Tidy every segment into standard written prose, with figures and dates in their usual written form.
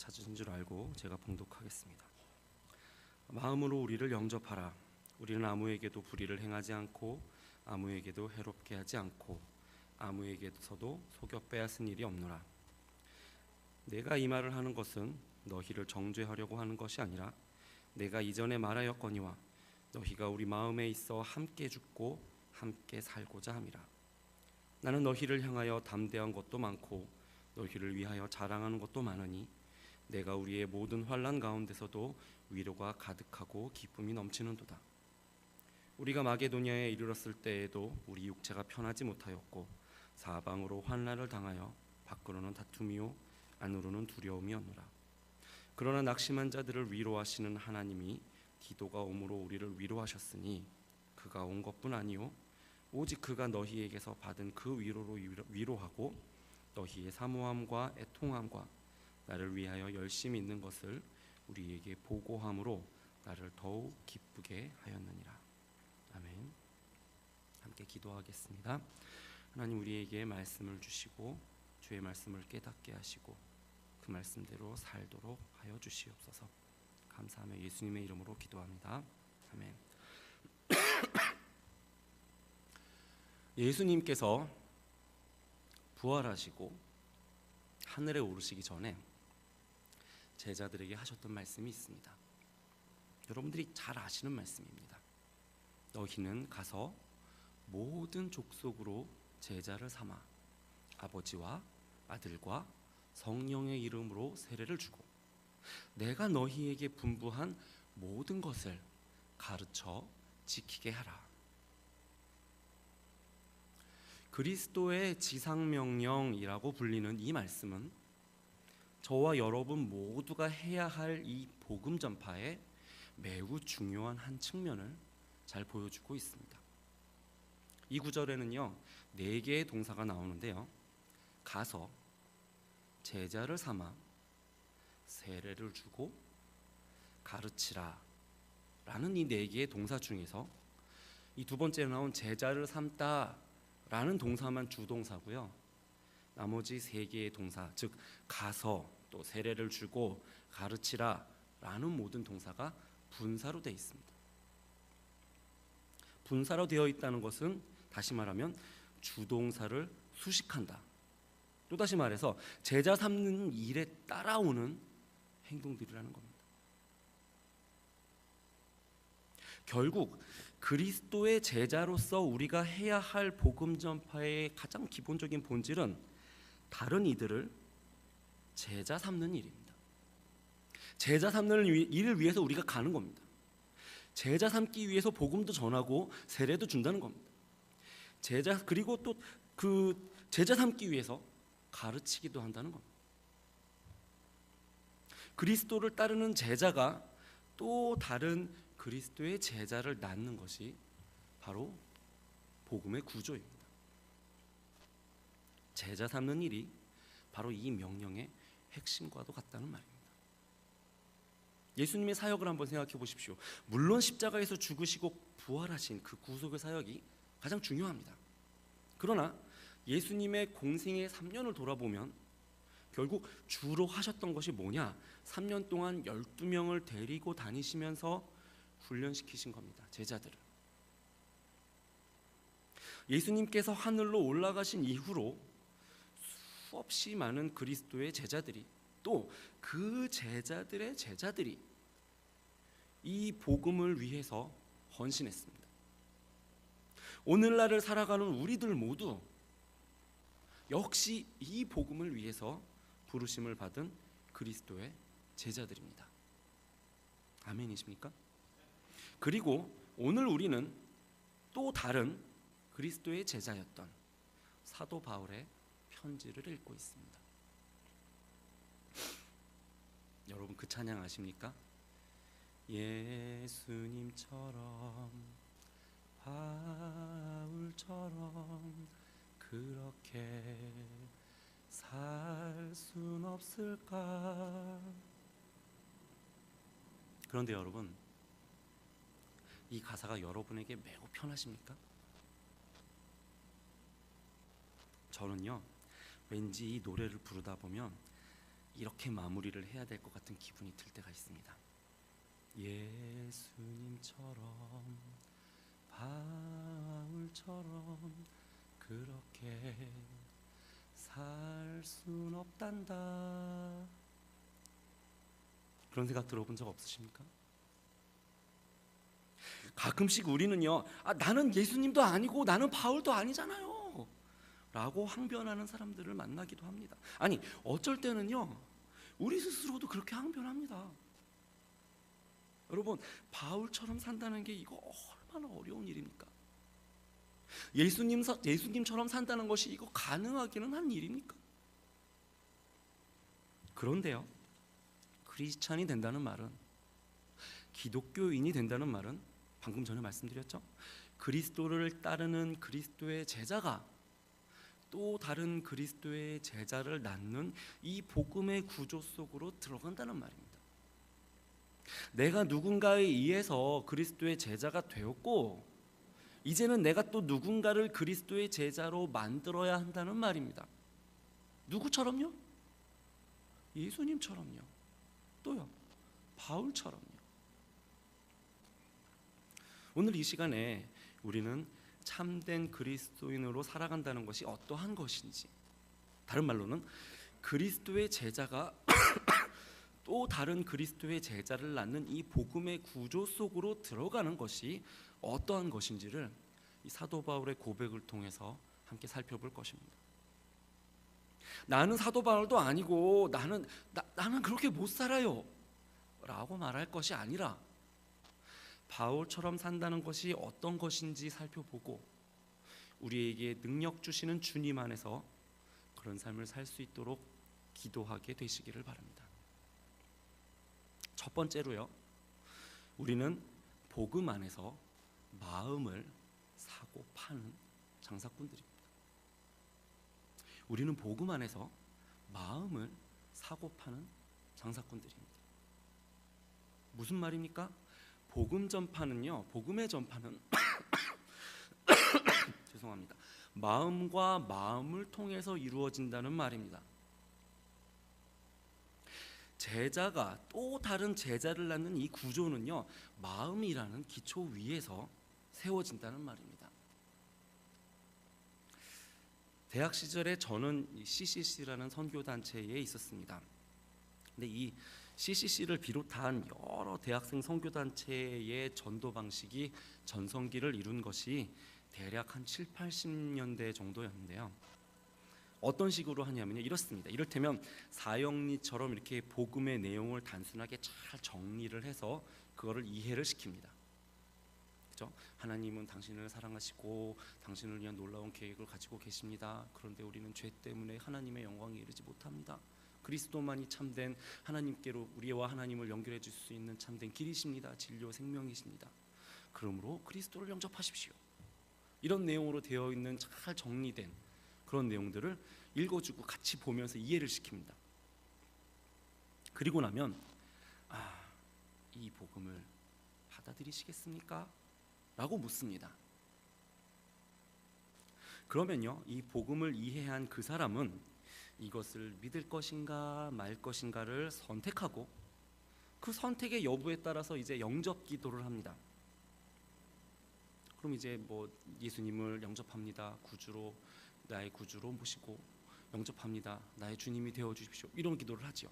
찾으신 줄 알고 제가 봉독하겠습니다. 마음으로 우리를 영접하라. 우리는 아무에게도 불의를 행하지 않고 아무에게도 해롭게 하지 않고 아무에게서도 속여 빼앗은 일이 없노라. 내가 이 말을 하는 것은 너희를 정죄하려고 하는 것이 아니라 내가 이전에 말하였거니와 너희가 우리 마음에 있어 함께 죽고 함께 살고자 함이라. 나는 너희를 향하여 담대한 것도 많고 너희를 위하여 자랑하는 것도 많으니 내가 우리의 모든 환난 가운데서도 위로가 가득하고 기쁨이 넘치는도다. 우리가 마게도냐에 이르렀을 때에도 우리 육체가 편하지 못하였고 사방으로 환난을 당하여 밖으로는 다툼이요 안으로는 두려움이었노라. 그러나 낙심한 자들을 위로하시는 하나님이 디도가 오므로 우리를 위로하셨으니 그가 온 것뿐 아니요 오직 그가 너희에게서 받은 그 위로로 위로하고 너희의 사모함과 애통함과 나를 위하여 열심히 있는 것을 우리에게 보고함으로 나를 더욱 기쁘게 하였느니라. 아멘. 함께 기도하겠습니다. 하나님, 우리에게 말씀을 주시고 주의 말씀을 깨닫게 하시고 그 말씀대로 살도록 하여 주시옵소서. 감사하며 예수님의 이름으로 기도합니다. 아멘. 예수님께서 부활하시고 하늘에 오르시기 전에 제자들에게 하셨던 말씀이 있습니다. 여러분들이 잘 아시는 말씀입니다. 너희는 가서 모든 족속으로 제자를 삼아 아버지와 아들과 성령의 이름으로 세례를 주고 내가 너희에게 분부한 모든 것을 가르쳐 지키게 하라. 그리스도의 지상명령이라고 불리는 이 말씀은 저와 여러분 모두가 해야 할 이 복음 전파에 매우 중요한 한 측면을 잘 보여주고 있습니다. 이 구절에는요 4개의 동사가 나오는데요. 가서, 제자를 삼아, 세례를 주고, 가르치라 라는 이 4개의 동사 중에서 이 두 번째로 나온 제자를 삼다 라는 동사만 주동사고요. 나머지 3개의 동사, 즉 가서, 또 세례를 주고, 가르치라 라는 모든 동사가 분사로 되어 있습니다. 분사로 되어 있다는 것은 다시 말하면 주동사를 수식한다. 또다시 말해서 제자 삼는 일에 따라오는 행동들이라는 겁니다. 결국 그리스도의 제자로서 우리가 해야 할 복음 전파의 가장 기본적인 본질은 다른 이들을 제자 삼는 일입니다. 제자 삼는 일을 위해서 우리가 가는 겁니다. 제자 삼기 위해서 복음도 전하고 세례도 준다는 겁니다. 그리고 또 그 제자 삼기 위해서 가르치기도 한다는 겁니다. 그리스도를 따르는 제자가 또 다른 그리스도의 제자를 낳는 것이 바로 복음의 구조입니다. 제자 삼는 일이 바로 이 명령의 핵심과도 같다는 말입니다. 예수님의 사역을 한번 생각해 보십시오. 물론 십자가에서 죽으시고 부활하신 그 구속의 사역이 가장 중요합니다. 그러나 예수님의 공생의 3년을 돌아보면 결국 주로 하셨던 것이 뭐냐? 3년 동안 12명을 데리고 다니시면서 훈련시키신 겁니다. 제자들을. 예수님께서 하늘로 올라가신 이후로 수없이 많은 그리스도의 제자들이 또 그 제자들의 제자들이 이 복음을 위해서 헌신했습니다. 오늘날을 살아가는 우리들 모두 역시 이 복음을 위해서 부르심을 받은 그리스도의 제자들입니다. 아멘이십니까? 그리고 오늘 우리는 또 다른 그리스도의 제자였던 사도 바울의 편지를 읽고 있습니다. 여러분 그 찬양 아십니까? 예수님처럼 바울처럼 그렇게 살 순 없을까? 그런데 여러분, 이 가사가 여러분에게 매우 편하십니까? 저는요 왠지 이 노래를 부르다 보면 이렇게 마무리를 해야 될 것 같은 기분이 들 때가 있습니다. 예수님처럼 바울처럼 그렇게 살 순 없단다. 그런 생각 들어본 적 없으십니까? 가끔씩 우리는요, 나는 예수님도 아니고 나는 바울도 아니잖아요 라고 항변하는 사람들을 만나기도 합니다. 아니, 어쩔 때는요 우리 스스로도 그렇게 항변합니다. 여러분, 바울처럼 산다는 게 이거 얼마나 어려운 일입니까? 예수님처럼 산다는 것이 이거 가능하기는 한 일입니까? 그런데요, 크리스찬이 된다는 말은, 기독교인이 된다는 말은 방금 전에 말씀드렸죠, 그리스도를 따르는 그리스도의 제자가 또 다른 그리스도의 제자를 낳는 이 복음의 구조 속으로 들어간다는 말입니다. 내가 누군가에 의해서 그리스도의 제자가 되었고 이제는 내가 또 누군가를 그리스도의 제자로 만들어야 한다는 말입니다. 누구처럼요? 예수님처럼요. 또요, 바울처럼요. 오늘 이 시간에 우리는 참된 그리스도인으로 살아간다는 것이 어떠한 것인지, 다른 말로는 그리스도의 제자가 또 다른 그리스도의 제자를 낳는 이 복음의 구조 속으로 들어가는 것이 어떠한 것인지를 이 사도 바울의 고백을 통해서 함께 살펴볼 것입니다. 나는 사도 바울도 아니고 나는 그렇게 못 살아요 라고 말할 것이 아니라 바울처럼 산다는 것이 어떤 것인지 살펴보고 우리에게 능력 주시는 주님 안에서 그런 삶을 살 수 있도록 기도하게 되시기를 바랍니다. 첫 번째로요, 우리는 복음 안에서 마음을 사고 파는 장사꾼들입니다. 우리는 복음 안에서 마음을 사고 파는 장사꾼들입니다. 무슨 말입니까? 복음의 전파는 죄송합니다. 마음과 마음을 통해서 이루어진다는 말입니다. 제자가 또 다른 제자를 낳는 이 구조는요, 마음이라는 기초 위에서 세워진다는 말입니다. 대학 시절에 저는 CCC라는 선교단체에 있었습니다. 근데 이 CCC를 비롯한 여러 대학생 선교단체의 전도 방식이 전성기를 이룬 것이 대략 한 7, 80년대 정도였는데요. 어떤 식으로 하냐면요, 이렇습니다. 이를테면 사형리처럼 이렇게 복음의 내용을 단순하게 잘 정리를 해서 그거를 이해를 시킵니다. 그렇죠? 하나님은 당신을 사랑하시고 당신을 위한 놀라운 계획을 가지고 계십니다. 그런데 우리는 죄 때문에 하나님의 영광에 이르지 못합니다. 그리스도만이 참된 하나님께로 우리와 하나님을 연결해 줄 수 있는 참된 길이십니다. 진료 생명이십니다. 그러므로 그리스도를 영접하십시오. 이런 내용으로 되어 있는 잘 정리된 그런 내용들을 읽어주고 같이 보면서 이해를 시킵니다. 그리고 나면 이 복음을 받아들이시겠습니까? 라고 묻습니다. 그러면요, 이 복음을 이해한 그 사람은 이것을 믿을 것인가 말 것인가를 선택하고 그 선택의 여부에 따라서 이제 영접 기도를 합니다. 그럼 이제 뭐 예수님을 영접합니다. 나의 구주로 모시고 영접합니다. 나의 주님이 되어 주십시오. 이런 기도를 하지요.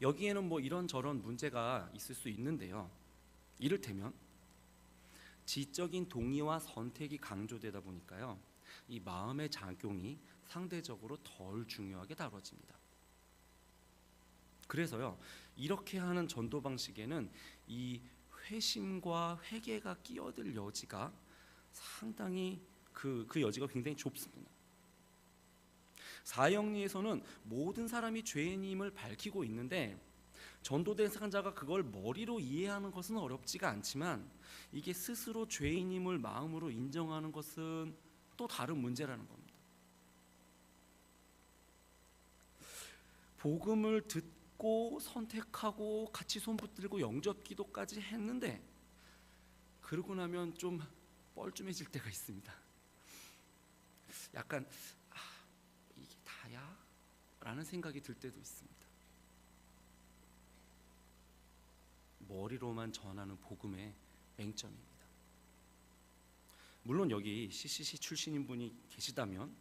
여기에는 뭐 이런저런 문제가 있을 수 있는데요. 이를테면 지적인 동의와 선택이 강조되다 보니까요, 이 마음의 작용이 상대적으로 덜 중요하게 다뤄집니다. 그래서요, 이렇게 하는 전도 방식에는 이 회심과 회개가 끼어들 여지가 상당히 그 여지가 굉장히 좁습니다. 사형리에서는 모든 사람이 죄인임을 밝히고 있는데 전도 대상자가 그걸 머리로 이해하는 것은 어렵지가 않지만 이게 스스로 죄인임을 마음으로 인정하는 것은 또 다른 문제라는 겁니다. 복음을 듣고 선택하고 같이 손 붙들고 영접 기도까지 했는데 그러고 나면 좀 뻘쭘해질 때가 있습니다. 약간 이게 다야? 라는 생각이 들 때도 있습니다. 머리로만 전하는 복음의 맹점입니다. 물론 여기 CCC 출신인 분이 계시다면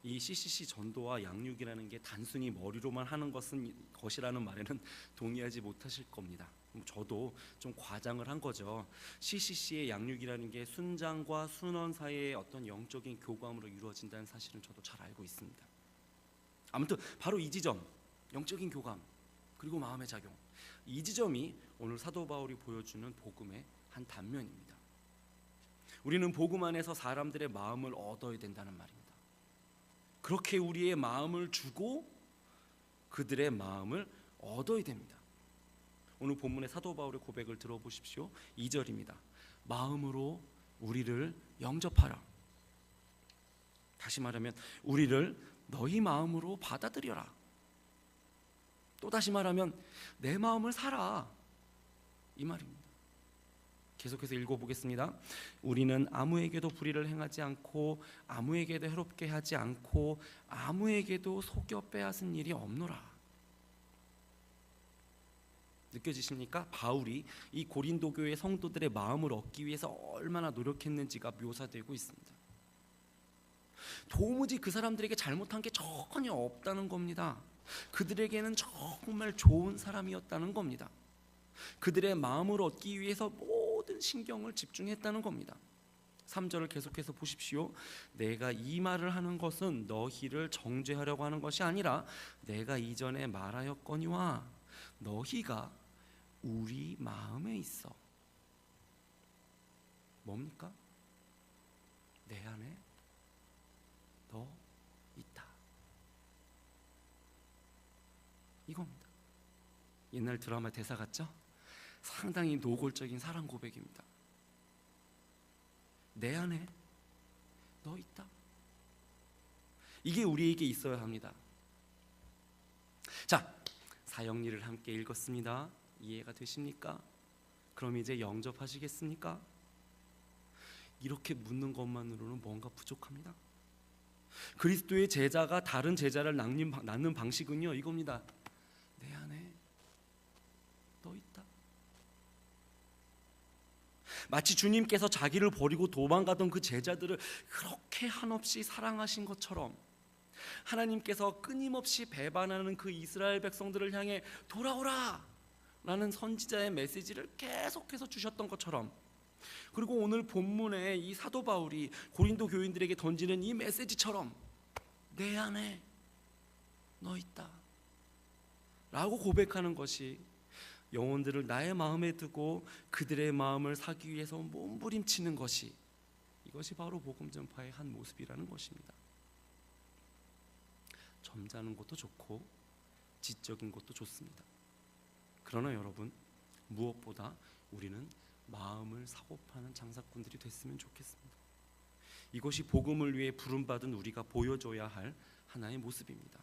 이 CCC 전도와 양육이라는 게 단순히 머리로만 하는 것이라는 말에는 동의하지 못하실 겁니다. 저도 좀 과장을 한 거죠. CCC의 양육이라는 게 순장과 순원 사이의 어떤 영적인 교감으로 이루어진다는 사실은 저도 잘 알고 있습니다. 아무튼 바로 이 지점, 영적인 교감 그리고 마음의 작용, 이 지점이 오늘 사도 바울이 보여주는 복음의 한 단면입니다. 우리는 복음 안에서 사람들의 마음을 얻어야 된다는 말입니다. 그렇게 우리의 마음을 주고 그들의 마음을 얻어야 됩니다. 오늘 본문의 사도 바울의 고백을 들어보십시오. 2절입니다. 마음으로 우리를 영접하라. 다시 말하면 우리를 너희 마음으로 받아들여라. 또 다시 말하면 내 마음을 사라, 이 말입니다. 계속해서 읽어보겠습니다. 우리는 아무에게도 불의를 행하지 않고 아무에게도 해롭게 하지 않고 아무에게도 속여 빼앗은 일이 없노라. 느껴지십니까? 바울이 이 고린도 교회 성도들의 마음을 얻기 위해서 얼마나 노력했는지가 묘사되고 있습니다. 도무지 그 사람들에게 잘못한 게 전혀 없다는 겁니다. 그들에게는 정말 좋은 사람이었다는 겁니다. 그들의 마음을 얻기 위해서 모든 신경을 집중했다는 겁니다. 3절을 계속해서 보십시오. 내가 이 말을 하는 것은 너희를 정죄하려고 하는 것이 아니라 내가 이전에 말하였거니와 너희가 우리 마음에 있어. 뭡니까? 내 안에 너 있다, 이겁니다. 옛날 드라마 대사 같죠? 상당히 노골적인 사랑 고백입니다. 내 안에 너 있다. 이게 우리에게 있어야 합니다. 자, 사형리를 함께 읽었습니다. 이해가 되십니까? 그럼 이제 영접하시겠습니까? 이렇게 묻는 것만으로는 뭔가 부족합니다. 그리스도의 제자가 다른 제자를 낳는 방식은요, 이겁니다. 내 안에 너 있다. 마치 주님께서 자기를 버리고 도망가던 그 제자들을 그렇게 한없이 사랑하신 것처럼 하나님께서 끊임없이 배반하는 그 이스라엘 백성들을 향해 돌아오라 라는 선지자의 메시지를 계속해서 주셨던 것처럼, 그리고 오늘 본문에 이 사도 바울이 고린도 교인들에게 던지는 이 메시지처럼 내 안에 너 있다 라고 고백하는 것이 영혼들을 나의 마음에 두고 그들의 마음을 사기 위해서 몸부림치는 것이, 이것이 바로 복음 전파의 한 모습이라는 것입니다. 점잖은 것도 좋고 지적인 것도 좋습니다. 그러나 여러분, 무엇보다 우리는 마음을 사고 파는 장사꾼들이 됐으면 좋겠습니다. 이것이 복음을 위해 부름받은 우리가 보여줘야 할 하나의 모습입니다.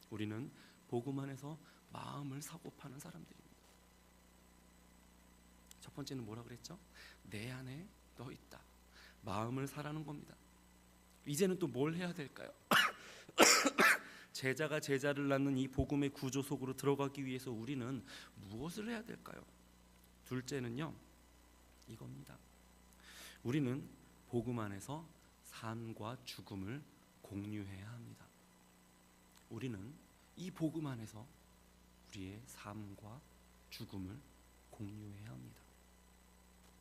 우리는 복음 안에서 마음을 사고 파는 사람들입니다. 첫 번째는 뭐라 그랬죠? 내 안에 너 있다. 마음을 사라는 겁니다. 이제는 또 뭘 해야 될까요? 제자가 제자를 낳는 이 복음의 구조 속으로 들어가기 위해서 우리는 무엇을 해야 될까요? 둘째는요, 이겁니다. 우리는 복음 안에서 삶과 죽음을 공유해야 합니다. 우리는 이 복음 안에서 우리의 삶과 죽음을 공유해야 합니다.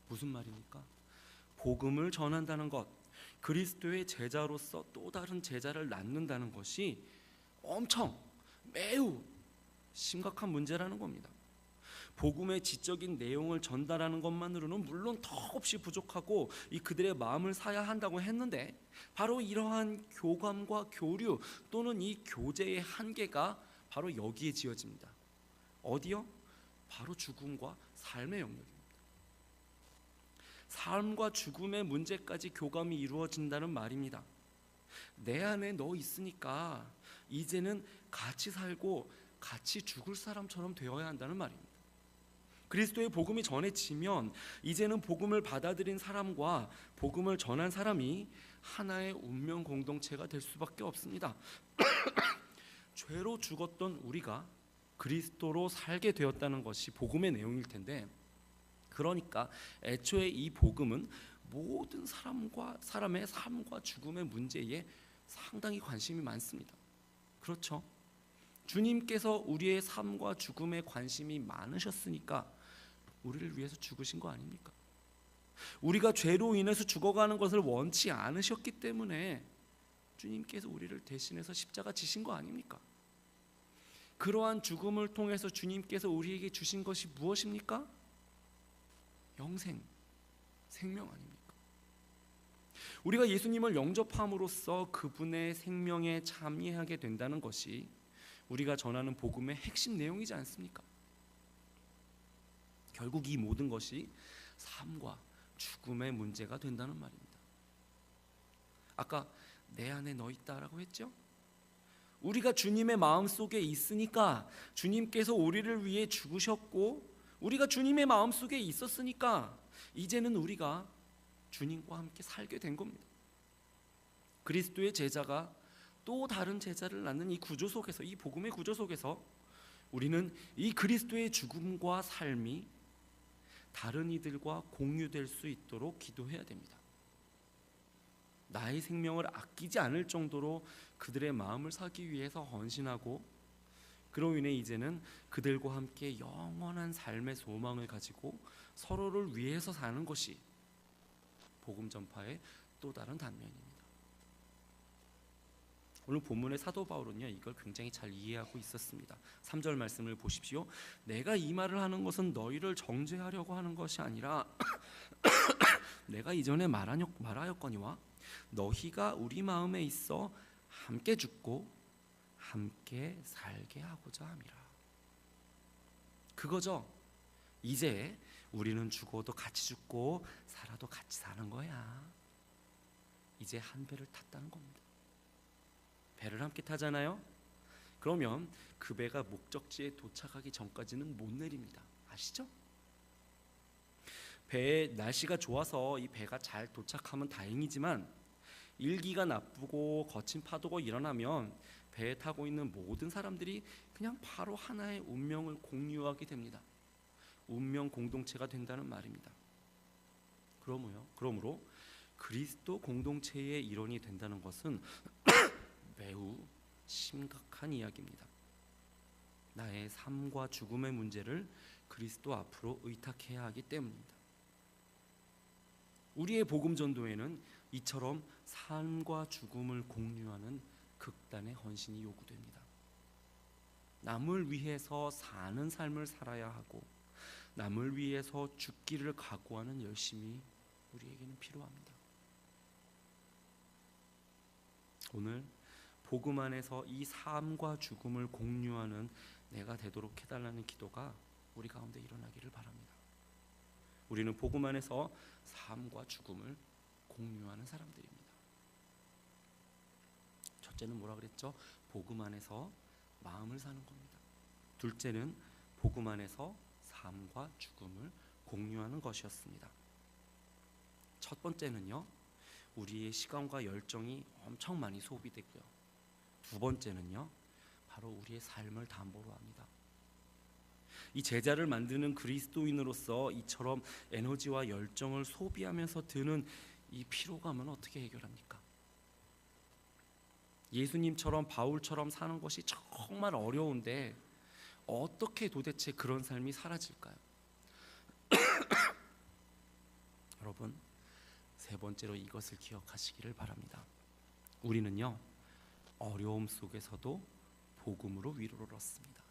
무슨 말입니까? 복음을 전한다는 것, 그리스도의 제자로서 또 다른 제자를 낳는다는 것이 엄청 매우 심각한 문제라는 겁니다. 복음의 지적인 내용을 전달하는 것만으로는 물론 턱없이 부족하고 이 그들의 마음을 사야 한다고 했는데, 바로 이러한 교감과 교류 또는 이 교제의 한계가 바로 여기에 지어집니다. 어디요? 바로 죽음과 삶의 영역입니다. 삶과 죽음의 문제까지 교감이 이루어진다는 말입니다. 내 안에 너 있으니까 이제는 같이 살고 같이 죽을 사람처럼 되어야 한다는 말입니다. 그리스도의 복음이 전해지면 이제는 복음을 받아들인 사람과 복음을 전한 사람이 하나의 운명 공동체가 될 수밖에 없습니다. 죄로 죽었던 우리가 그리스도로 살게 되었다는 것이 복음의 내용일 텐데, 그러니까 애초에 이 복음은 모든 사람의 삶과 죽음의 문제에 상당히 관심이 많습니다. 그렇죠? 주님께서 우리의 삶과 죽음에 관심이 많으셨으니까 우리를 위해서 죽으신 거 아닙니까? 우리가 죄로 인해서 죽어가는 것을 원치 않으셨기 때문에 주님께서 우리를 대신해서 십자가 지신 거 아닙니까? 그러한 죽음을 통해서 주님께서 우리에게 주신 것이 무엇입니까? 영생, 생명 아닙니까? 우리가 예수님을 영접함으로써 그분의 생명에 참여하게 된다는 것이 우리가 전하는 복음의 핵심 내용이지 않습니까? 결국 이 모든 것이 삶과 죽음의 문제가 된다는 말입니다. 아까 내 안에 너 있다라고 했죠? 우리가 주님의 마음속에 있으니까, 주님께서 우리를 위해 죽으셨고 우리가 주님의 마음속에 있었으니까 이제는 우리가 주님과 함께 살게 된 겁니다. 그리스도의 제자가 또 다른 제자를 낳는 이 구조 속에서, 이 복음의 구조 속에서 우리는 이 그리스도의 죽음과 삶이 다른 이들과 공유될 수 있도록 기도해야 됩니다. 나의 생명을 아끼지 않을 정도로 그들의 마음을 사기 위해서 헌신하고, 그로 인해 이제는 그들과 함께 영원한 삶의 소망을 가지고 서로를 위해서 사는 것이 복음 전파의 또 다른 단면입니다. 오늘 본문의 사도 바울은요, 이걸 굉장히 잘 이해하고 있었습니다. 3절 말씀을 보십시오. 내가 이 말을 하는 것은 너희를 정죄하려고 하는 것이 아니라 내가 이전에 말하였거니와 너희가 우리 마음에 있어 함께 죽고 함께 살게 하고자 함이라. 그거죠. 이제 우리는 죽어도 같이 죽고 살아도 같이 사는 거야. 이제 한 배를 탔다는 겁니다. 배를 함께 타잖아요. 그러면 그 배가 목적지에 도착하기 전까지는 못 내립니다. 아시죠? 날씨가 좋아서 이 배가 잘 도착하면 다행이지만 일기가 나쁘고 거친 파도가 일어나면 배에 타고 있는 모든 사람들이 그냥 바로 하나의 운명을 공유하게 됩니다. 운명 공동체가 된다는 말입니다. 그러므로 그리스도 공동체의 일원이 된다는 것은 매우 심각한 이야기입니다. 나의 삶과 죽음의 문제를 그리스도 앞으로 의탁해야 하기 때문입니다. 우리의 복음 전도에는 이처럼 삶과 죽음을 공유하는 극단의 헌신이 요구됩니다. 남을 위해서 사는 삶을 살아야 하고 남을 위해서 죽기를 각오하는 열심이 우리에게는 필요합니다. 오늘 복음 안에서 이 삶과 죽음을 공유하는 내가 되도록 해달라는 기도가 우리 가운데 일어나기를 바랍니다. 우리는 복음 안에서 삶과 죽음을 공유하는 사람들입니다. 첫째는 뭐라 그랬죠? 복음 안에서 마음을 사는 겁니다. 둘째는 복음 안에서 삶과 죽음을 공유하는 것이었습니다. 첫 번째는요, 우리의 시간과 열정이 엄청 많이 소비되고요. 두 번째는요, 바로 우리의 삶을 담보로 합니다. 이 제자를 만드는 그리스도인으로서 이처럼 에너지와 열정을 소비하면서 드는 이 피로감은 어떻게 해결합니까? 예수님처럼 바울처럼 사는 것이 정말 어려운데 어떻게 도대체 그런 삶이 사라질까요? 여러분, 세 번째로 이것을 기억하시기를 바랍니다. 우리는요, 어려움 속에서도 복음으로 위로를 얻습니다.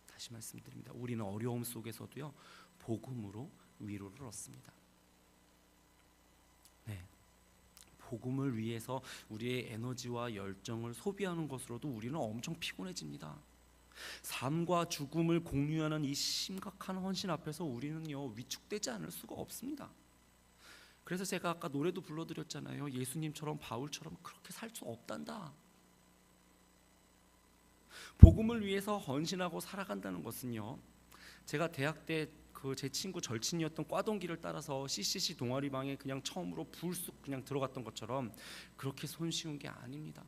다시 말씀드립니다. 우리는 어려움 속에서도요, 복음으로 위로를 얻습니다. 네, 복음을 위해서 우리의 에너지와 열정을 소비하는 것으로도 우리는 엄청 피곤해집니다. 삶과 죽음을 공유하는 이 심각한 헌신 앞에서 우리는요, 위축되지 않을 수가 없습니다. 그래서 제가 아까 노래도 불러드렸잖아요. 예수님처럼 바울처럼 그렇게 살 수 없단다. 복음을 위해서 헌신하고 살아간다는 것은요, 제가 대학 때 제 친구 절친이었던 꽈동기를 따라서 CCC 동아리방에 그냥 처음으로 불쑥 그냥 들어갔던 것처럼 그렇게 손쉬운 게 아닙니다.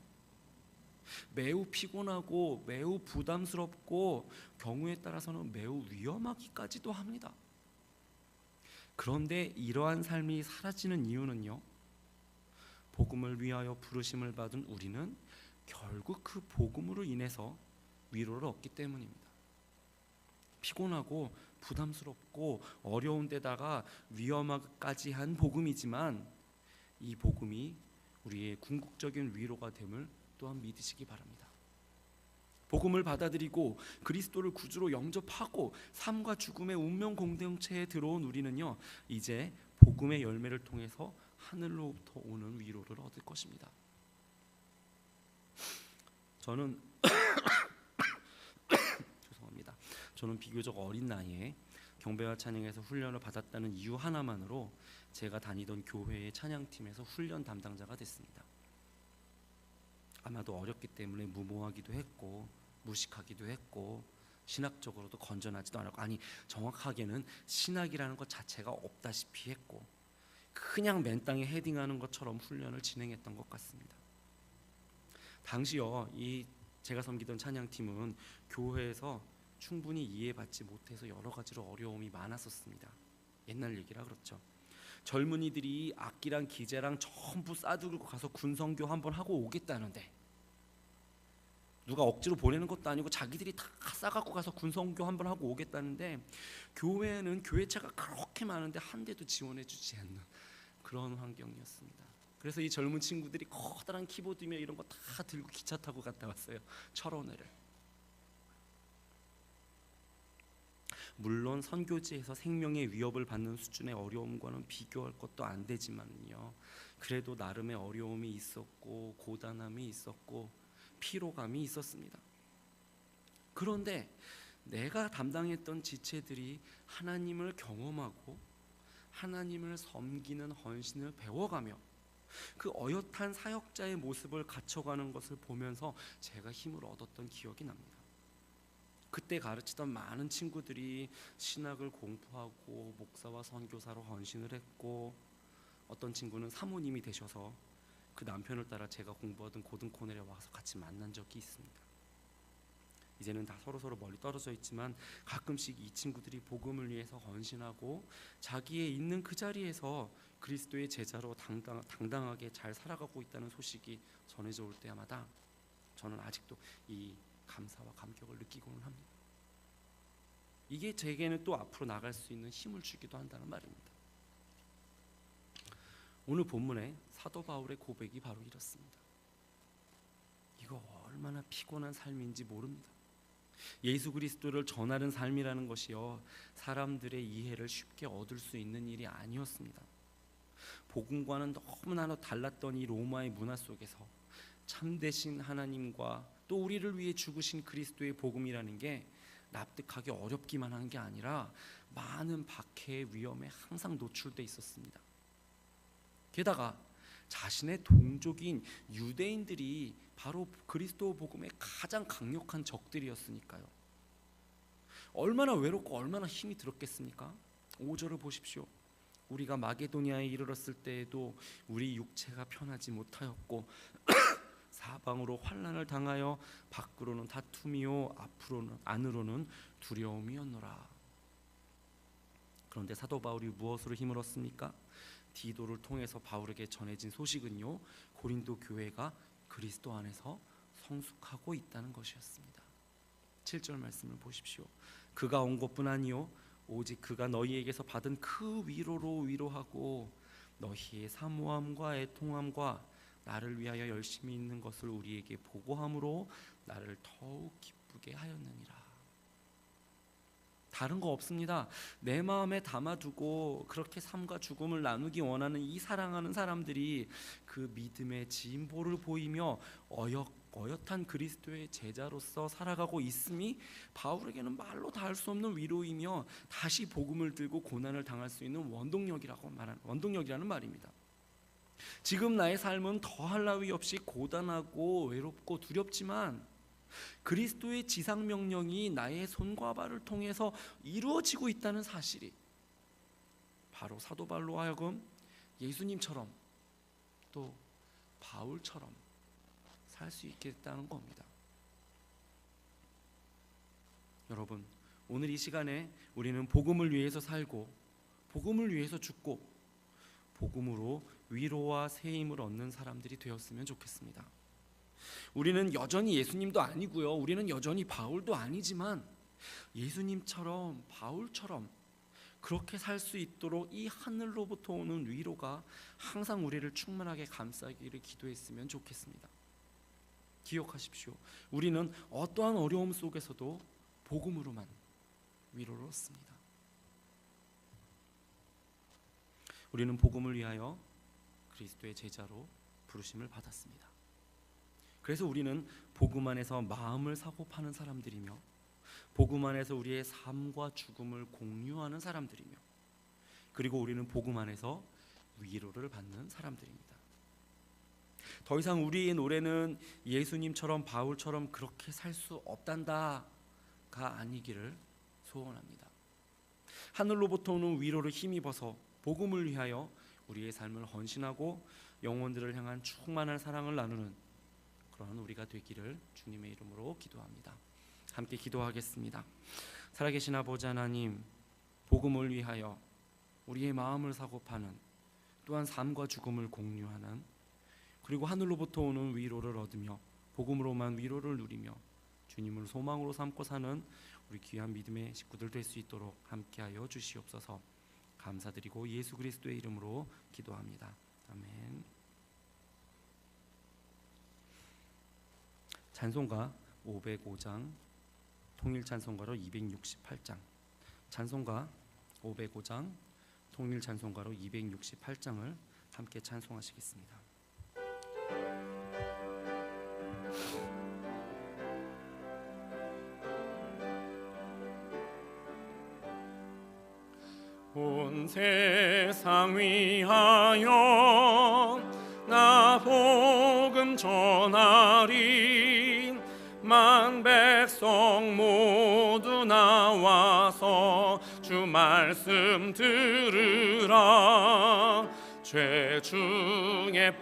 매우 피곤하고 매우 부담스럽고 경우에 따라서는 매우 위험하기까지도 합니다. 그런데 이러한 삶이 사라지는 이유는요, 복음을 위하여 부르심을 받은 우리는 결국 그 복음으로 인해서 위로를 얻기 때문입니다. 피곤하고 부담스럽고 어려운 데다가 위험하기까지 한 복음이지만 이 복음이 우리의 궁극적인 위로가 됨을 또한 믿으시기 바랍니다. 복음을 받아들이고 그리스도를 구주로 영접하고 삶과 죽음의 운명 공동체에 들어온 우리는요, 이제 복음의 열매를 통해서 하늘로부터 오는 위로를 얻을 것입니다. 저는 죄송합니다. 저는 비교적 어린 나이에 경배와 찬양에서 훈련을 받았다는 이유 하나만으로 제가 다니던 교회의 찬양팀에서 훈련 담당자가 됐습니다. 아마도 어렸기 때문에 무모하기도 했고 무식하기도 했고 신학적으로도 건전하지도 않았고, 아니 정확하게는 신학이라는 것 자체가 없다시피 했고 그냥 맨땅에 헤딩하는 것처럼 훈련을 진행했던 것 같습니다. 당시요, 이 제가 섬기던 찬양팀은 교회에서 충분히 이해받지 못해서 여러 가지로 어려움이 많았었습니다. 옛날 얘기라 그렇죠. 젊은이들이 악기랑 기재랑 전부 싸들고 가서 군성교 한번 하고 오겠다는데, 누가 억지로 보내는 것도 아니고 자기들이 다 싸갖고 가서 군성교 한번 하고 오겠다는데, 교회는 교회차가 그렇게 많은데 한 대도 지원해주지 않는 그런 환경이었습니다. 그래서 이 젊은 친구들이 커다란 키보드며 이런 거 다 들고 기차 타고 갔다 왔어요. 철원회를. 물론 선교지에서 생명의 위협을 받는 수준의 어려움과는 비교할 것도 안 되지만요, 그래도 나름의 어려움이 있었고 고단함이 있었고 피로감이 있었습니다. 그런데 내가 담당했던 지체들이 하나님을 경험하고 하나님을 섬기는 헌신을 배워가며 그 어엿한 사역자의 모습을 갖춰가는 것을 보면서 제가 힘을 얻었던 기억이 납니다. 그때 가르치던 많은 친구들이 신학을 공부하고 목사와 선교사로 헌신을 했고, 어떤 친구는 사모님이 되셔서 그 남편을 따라 제가 공부하던 고등 코넬에 와서 같이 만난 적이 있습니다. 이제는 다 서로서로 멀리 떨어져 있지만 가끔씩 이 친구들이 복음을 위해서 헌신하고 자기의 있는 그 자리에서 그리스도의 제자로 당당하게 잘 살아가고 있다는 소식이 전해져 올 때마다 저는 아직도 이 감사와 감격을 느끼고는 합니다. 이게 제게는 또 앞으로 나갈 수 있는 힘을 주기도 한다는 말입니다. 오늘 본문에 사도 바울의 고백이 바로 이렇습니다. 이거 얼마나 피곤한 삶인지 모릅니다. 예수 그리스도를 전하는 삶이라는 것이요, 사람들의 이해를 쉽게 얻을 수 있는 일이 아니었습니다. 복음과는 너무나 달랐던 이 로마의 문화 속에서 참되신 하나님과 또 우리를 위해 죽으신 그리스도의 복음이라는 게 납득하기 어렵기만 한 게 아니라 많은 박해의 위험에 항상 노출돼 있었습니다. 게다가 자신의 동족인 유대인들이 바로 그리스도 복음의 가장 강력한 적들이었으니까요. 얼마나 외롭고 얼마나 힘이 들었겠습니까? 5절을 보십시오. 우리가 마게도니아에 이르렀을 때에도 우리 육체가 편하지 못하였고 사방으로 환난을 당하여 밖으로는 다툼이요 안으로는 두려움이었노라. 그런데 사도 바울이 무엇으로 힘을 얻습니까? 디도를 통해서 바울에게 전해진 소식은요, 고린도 교회가 그리스도 안에서 성숙하고 있다는 것이었습니다. 7절 말씀을 보십시오. 그가 온 것뿐 아니요 오직 그가 너희에게서 받은 그 위로로 위로하고 너희의 사모함과 애통함과 나를 위하여 열심히 있는 것을 우리에게 보고함으로 나를 더욱 기쁘게 하였느니라. 다른 거 없습니다. 내 마음에 담아두고 그렇게 삶과 죽음을 나누기 원하는 이 사랑하는 사람들이 그 믿음의 진보를 보이며 어엿한 그리스도의 제자로서 살아가고 있음이 바울에게는 말로 다 할 수 없는 위로이며 다시 복음을 들고 고난을 당할 수 있는 원동력이라는 말입니다. 지금 나의 삶은 더할 나위 없이 고단하고 외롭고 두렵지만 그리스도의 지상명령이 나의 손과 발을 통해서 이루어지고 있다는 사실이 바로 사도 바울로 하여금 예수님처럼 또 바울처럼 살 수 있게 됐다는 겁니다. 여러분, 오늘 이 시간에 우리는 복음을 위해서 살고 복음을 위해서 죽고 복음으로 위로와 새 힘을 얻는 사람들이 되었으면 좋겠습니다. 우리는 여전히 예수님도 아니고요, 우리는 여전히 바울도 아니지만 예수님처럼 바울처럼 그렇게 살 수 있도록 이 하늘로부터 오는 위로가 항상 우리를 충만하게 감싸기를 기도했으면 좋겠습니다. 기억하십시오. 우리는 어떠한 어려움 속에서도 복음으로만 위로를 얻습니다. 우리는 복음을 위하여 그리스도의 제자로 부르심을 받았습니다. 그래서 우리는 복음 안에서 마음을 사고 파는 사람들이며 복음 안에서 우리의 삶과 죽음을 공유하는 사람들이며 그리고 우리는 복음 안에서 위로를 받는 사람들입니다. 더 이상 우리의 노래는 예수님처럼 바울처럼 그렇게 살 수 없단다가 아니기를 소원합니다. 하늘로부터 오는 위로를 힘입어서 복음을 위하여 우리의 삶을 헌신하고 영혼들을 향한 충만한 사랑을 나누는 그러한 우리가 되기를 주님의 이름으로 기도합니다. 함께 기도하겠습니다. 살아계신 아버지 하나님, 복음을 위하여 우리의 마음을 사고 파는, 또한 삶과 죽음을 공유하는, 그리고 하늘로부터 오는 위로를 얻으며 복음으로만 위로를 누리며 주님을 소망으로 삼고 사는 우리 귀한 믿음의 식구들 될 수 있도록 함께하여 주시옵소서. 감사드리고 예수 그리스도의 이름으로 기도합니다. 아멘. 찬송가 505장, 통일 찬송가로 268장, 찬송가 505장, 통일 찬송가로 268장을 함께 찬송하시겠습니다. 온 세상 위하여 나 복음 전하리. 만 백성 모두 나와서 주 말씀 들으라. 죄 중에